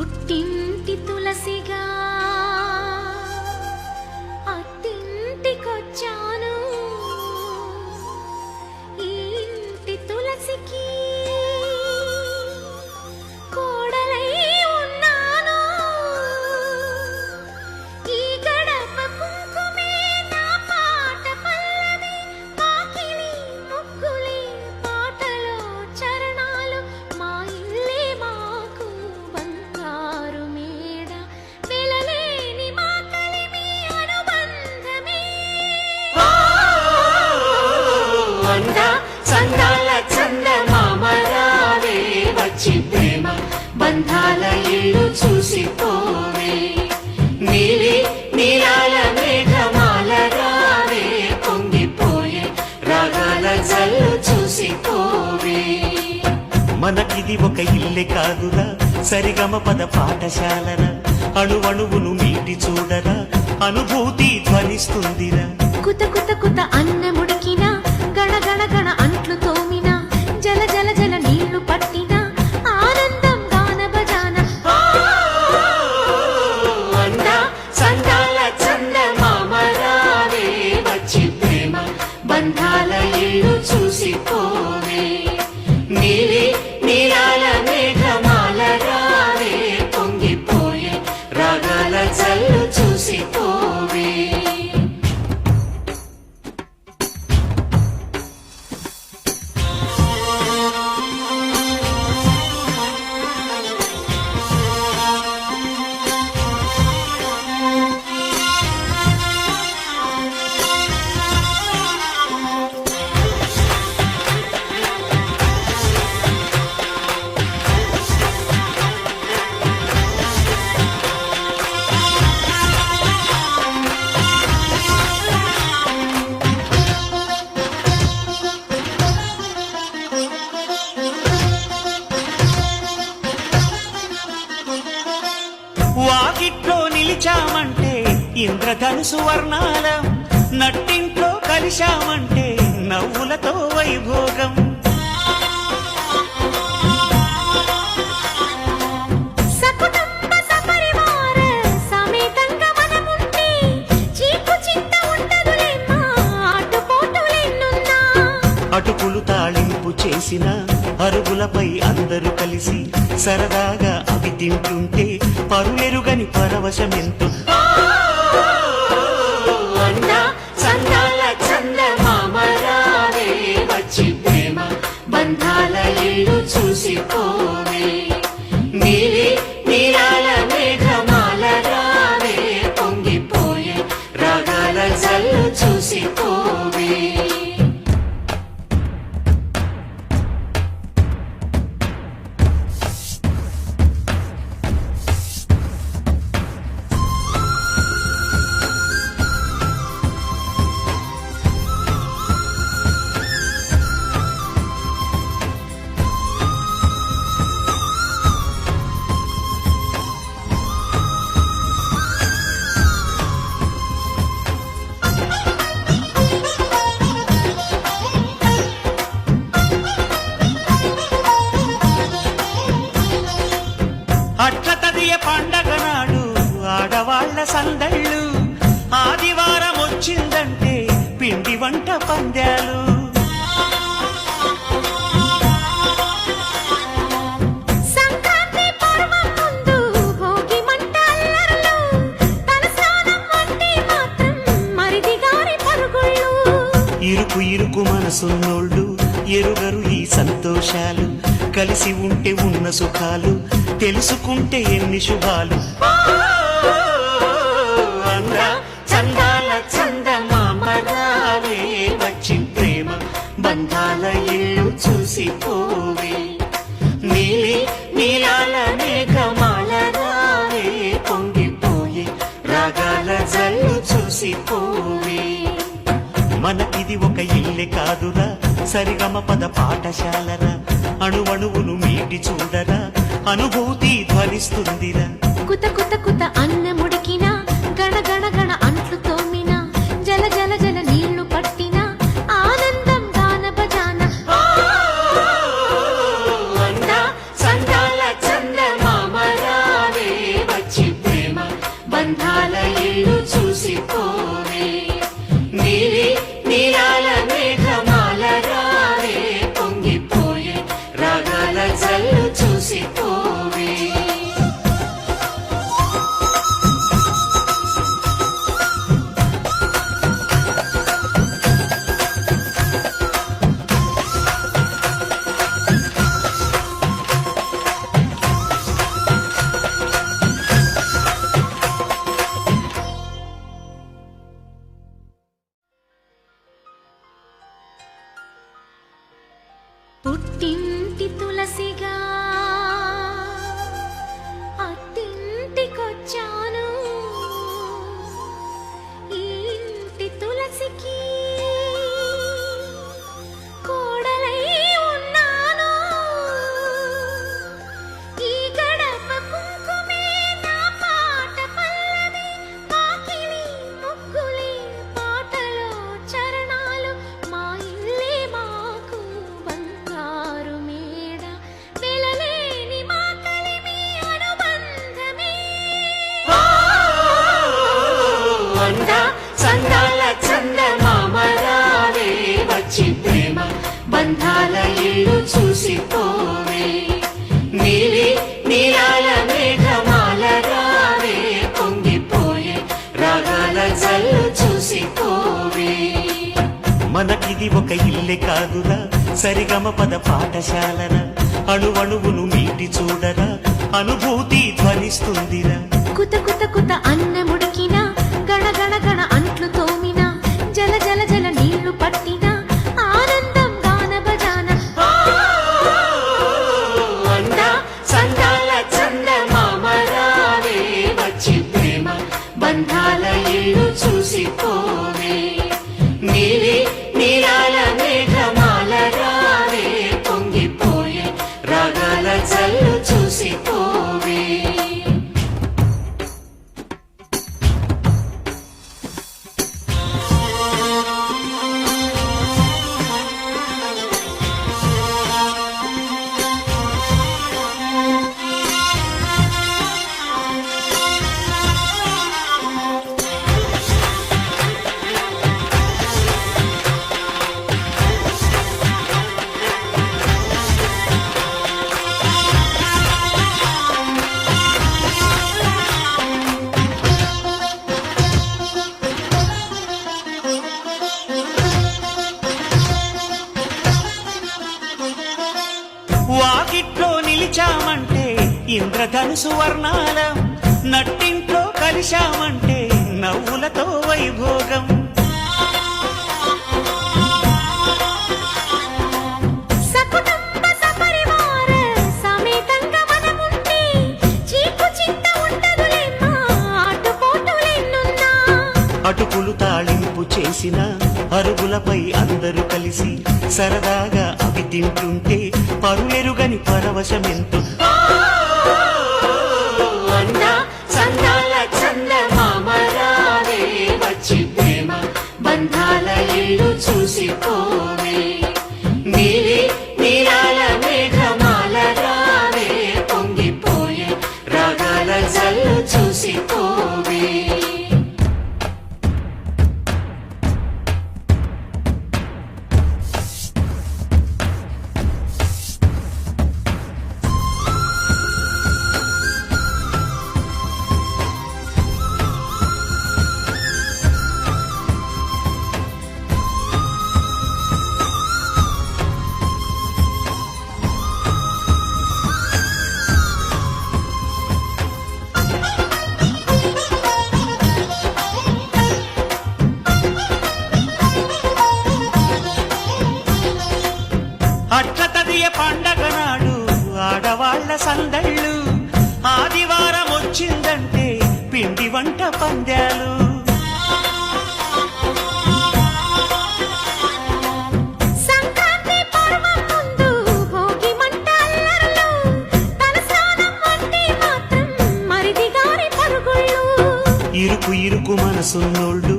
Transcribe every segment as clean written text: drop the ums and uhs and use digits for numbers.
పుట్టింటి తులసిగా అత్తింటికొచ్చాను. ఈ ఇంటి తులసికి కోడలై ఉన్నాను. ఈ గడప కుంకుమే నా పాట పల్లవి, పాకిలి ముగ్గులే పాటలో చరణాలు. మా ఇల్లే మాకు బంగారు మేడ, వెలలేని మా కలిమి అనుబంధమే. అందా చందాల చందమామ రావే, వచ్చి ప్రేమ బంధాల ఇల్లు చూసిపోవే. నీలి నీలాల మేఘమాల రావే, పొంగిపోయే రాగాల జల్లు చూసిపోవే. మనకిది ఒక ఇల్లే కాదురా, సరిగమ పద పాఠశాలరా. అణువణువును మీటి చూడరా, అనుభూతి ధ్వనిస్తుందిరా. కుత కుత కుత అన్నముడికిన, గణ గణ గణ అంట్లు తోమిన, జల జల జల నీళ్లు పట్టిన, ఆనందం గాన భజాన. అందా చందాల చందమామ రావే, వచ్చి ప్రేమ బంధాల ఇల్లు చూసిపోవే. నీలి నీలాల మేఘమాల రావే, పొంగిపోయే రాగాల జల్లు చూసిపోవే. వాకిట్లో నిలిచామంటే ఇంద్రధనుసు వర్ణాలం, నట్టింట్లో కలిశామంటే నవ్వులతో వైభోగం. సకుటుంబ సపరివార సమేతంగా మనముంటే చీకు చింత ఉండదులేమ్మా, ఆటుపోటులెన్నున్నా. అటుకులు తాళింపు చేసిన అరుగులపై అందరూ కలిసి సరదాగా అవి తింటుంటే పరులెరుగని పరవశమెంతో. అందా చందాల చందమామ రావే, వచ్చి ప్రేమ బంధాల ఇల్లు చూసిపోవే. నీలి నీలాల మేఘమాల రావే, పొంగిపోయే రాగాల జల్లు చూసిపోవే. అట్ల తదియ పండగ నాడు ఆడవాళ్ల సందళ్ళు, ఆదివారం వచ్చిందంటే పిండి వంట పందాలు. సంక్రాంతి పర్వం ముందు భోగి మంట అల్లర్లు, తలస్నానం అంటే మాత్రం మరిది గారి పరుగుళ్ళు. ఇరుకు ఇరుకు మనసున్నోళ్ళు ఎరుగరు ఈ సంతోషాలు, కలిసి ఉంటే ఉన్న సుఖాలు, తెలుసుకుంటే ఎన్ని శుభాలు. అందా చందాల చందమామ రావే, వచ్చి ప్రేమ బంధాల ఇల్లు చూసిపోవే. నీలి నీలాల మేఘమాల రావే, పొంగిపోయే రాగాల జల్లు చూసిపోవే. మనకిది ఒక ఇల్లే కాదురా, సరిగమ పద పాఠశాలరా. అణువణువును మీటి చూడరా, అనుభూతి ధ్వనిస్తుందిరా. కుత కుత కుత అన్నముడికిన, గణ గణ గణ అంట్లు తోమిన, జల జల జల నీళ్లు పట్టిన, ఆనందం గాన భజాన. అందా చందాల చందమామ రావే, మనకిది ఒక ఇల్లే కాదురా సరిగమ పద పాఠశాలరా అణువణువును మీటి చూడరా అనుభూతి ధ్వనిస్తుందిరా కుత కుత కుత అన్నముడికిన గణ గణ గణ అంట్లు తోమిన జల జల జల నీళ్లు పట్టిన ఆనందం గాన బజాన అంద సందాల చందమామ రావే వచ్చి ప్రేమ బంధాల ఇల్లు చూసిపోవే నీలి నీలాల మేఘమాల రావే పొంగిపోయే రాగాల చల్లు చూసిపోవే వాకిట్లో నిలిచామంటే ఇంద్రధనుసు వర్ణాలం నట్టింట్లో కలిశామంటే నవ్వులతో వైభోగం సకుటుంబ సపరివార సమేతంగా మనముంటే చీకు చింత ఉండదులేమ్మా ఆటుపోటులెన్నున్నా అటుకులు తాళింపు చేసిన అరుగులపై అందరూ కలిసి సరదాగా అవి తింటుంటే పరులెరుగని పరవశమెంతో అంద సందాల చందమామ రావే వచ్చి ప్రేమ బంధాల ఇల్లు చూసిపోవే నీలి నీలాల మేఘమాల రావే పొంగిపోయే రాగాల జల్లు చూసిపోవే అట్ల తదియ పండగ నాడు ఆడవాళ్ల సందళ్ళు ఆదివారం వచ్చిందంటే పిండి వంట పందాలు సంక్రాంతి పర్వం ముందు భోగి మంట అల్లర్లు తలస్నానం అంటే మాత్రం మరిది గారి పరుగుళ్ళు ఇరుకు ఇరుకు మనసున్నోళ్ళు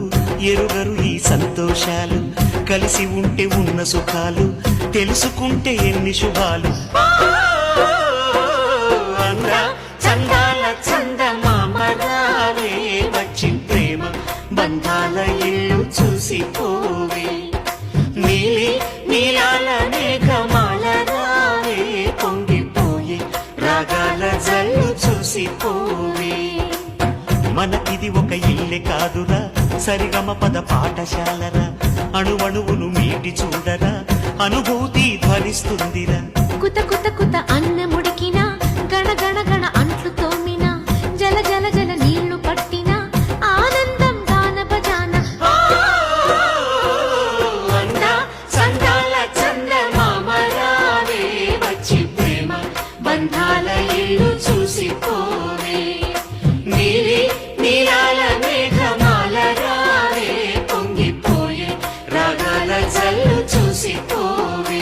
ఎరుగరు ఈ సంతోషాలు కలిసి ఉంటే ఉన్న సుఖాలు తెలుసుకుంటే ఎన్ని శుభాలు అంద చందాల చందమామ రావే వచ్చి ప్రేమ బంధాల ఇల్లు చూసిపోవే నీలి నీలాల మేఘమాల రావే పొంగిపోయే రాగాల జల్లు చూసిపోవే మనకిది ఒక ఇల్లే కాదురా సరిగమ పద పాఠశాలరా అణువణువును మీటి చూడరా అనుభూతి ధ్వనిస్తుందిరా కుత కుత కుత అన్నముడికిన గణ గణ గణ అంట్లు తోమిన జల జల జల నీళ్లు పట్టిన ఆనందం గాన బజాన అంద సందాల చందమామ రావే వచ్చి ప్రేమ బంధాల ఇల్లు చూసిపోవే నీలి నీలాల మేఘమాల రావే పొంగిపోయే రాగాల జల్లు చూసిపోవే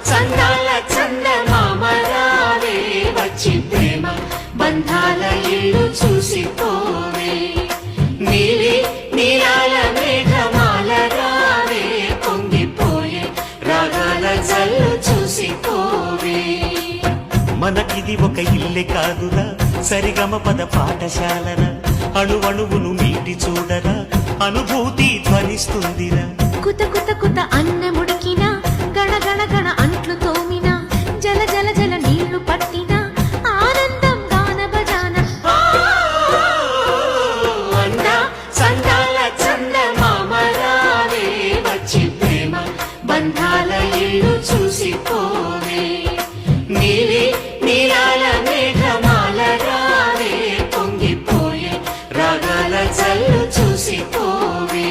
సందాల చందమామ రావే వచ్చి ప్రేమ బంధాల ఇల్లు చూసిపోవే నీలి నీలాల మేఘమాల రావే పొంగిపోయే రాగాల జల్లు చూసిపోవే మనకిది ఒక ఇల్లే కాదురా సరిగమ పద పాఠశాలరా అణువణువును మీటి చూడరా అనుభూతి ధ్వనిస్తుందిరా కుత కుత కుత అన్నముడికిన గణ గణ గణ అంట్లు తోమిన జల జల జల నీళ్లు పట్టిన ఆనందం గాన భజాన అందా సందాల చందమామ రావే వచ్చి ప్రేమ బంధాల ఇల్లు చూసిపోవే నీలి నీలాల మేఘమాల రావే పొంగిపోయే రాగాల జల్లు చూసిపోవే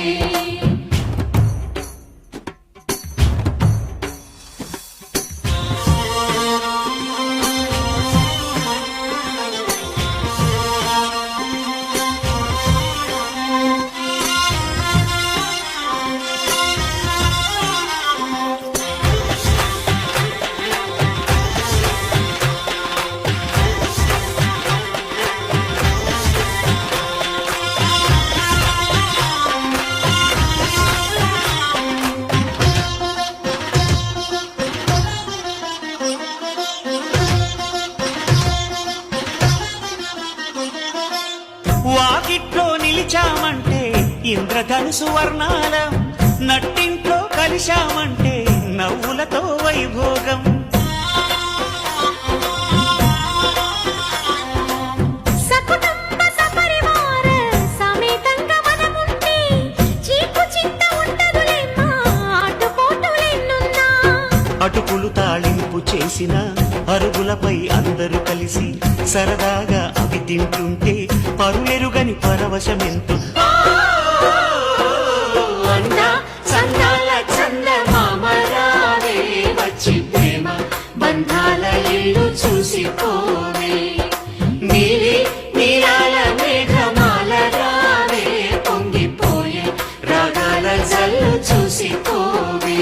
వాకిట్లో నిలిచామంటే ఇంద్రధనుసు వర్ణాలం నట్టింట్లో కలిశామంటే నవ్వులతో వైభోగం సకుటుంబ సపరివార సమేతంగా మనముంటే చీకు చింత ఉండదులేమ్మా ఆటుపోటులెన్నున్నా అటుకులు తాళింపు చేసిన అరుగులపై అందరూ కలిసి సరదాగా అవి తింటుంటే పరులెరుగని పరవశమెంతో అందా సందాల చందమామ రావే వచ్చి ప్రేమ బంధాల ఇల్లు చూసిపోవే నీలి నీలాల మేఘమాల రావే పొంగిపోయే రాగాల జల్లు చూసిపోవే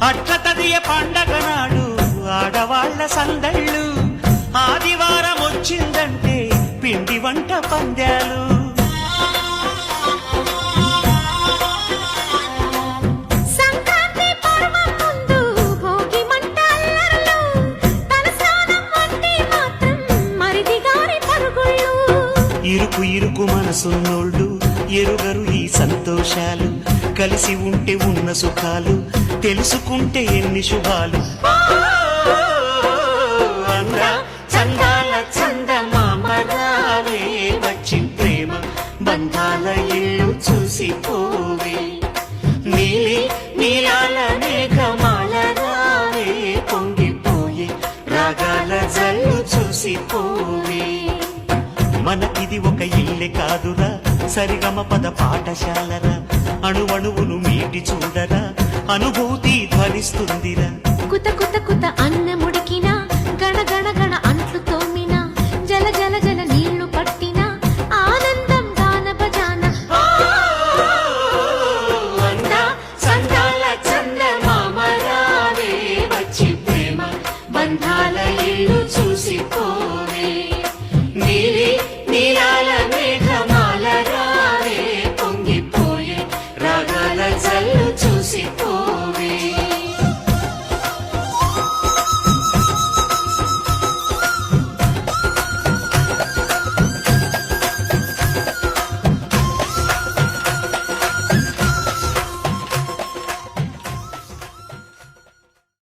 అట్ల తదియ పండగ నాడు ఆడవాళ్ల సందళ్ళు ఆదివారం వచ్చిందంటే పిండి వంట పందాలు సంక్రాంతి పర్వం ముందు భోగి మంట అల్లర్లు తలస్నానం అంటే మాత్రం మరిది గారి పరుగుళ్ళు ఇరుకు ఇరుకు మనసున్నోళ్ళు ఎరుగరు ఈ సంతోషాలు కలిసి ఉంటే ఉన్న సుఖాలు తెలుసుకుంటే ఎన్ని శుభాలు అందా చందాల చందమామ రావే వచ్చి ప్రేమ బంధాల ఇల్లు చూసిపోవే నీలి నీలాల మేఘమాల రావే పొంగిపోయే రాగాల జల్లు చూసిపోవే మనకిది ఒక ఇల్లే కాదురా సరిగమ పద పాఠశాలరా అణువణువును మీటి చూడరా అనుభూతి ధ్వనిస్తుందిరా కుత కుత కుత అన్నముడికిన గణ గణ గణ అంట్లు తోమిన జల జల జల నీళ్లు పట్టిన ఆనందం గాన భజాన అందా సందాల చందమామ రావే వచ్చి ప్రేమ బంధాల ఇల్లు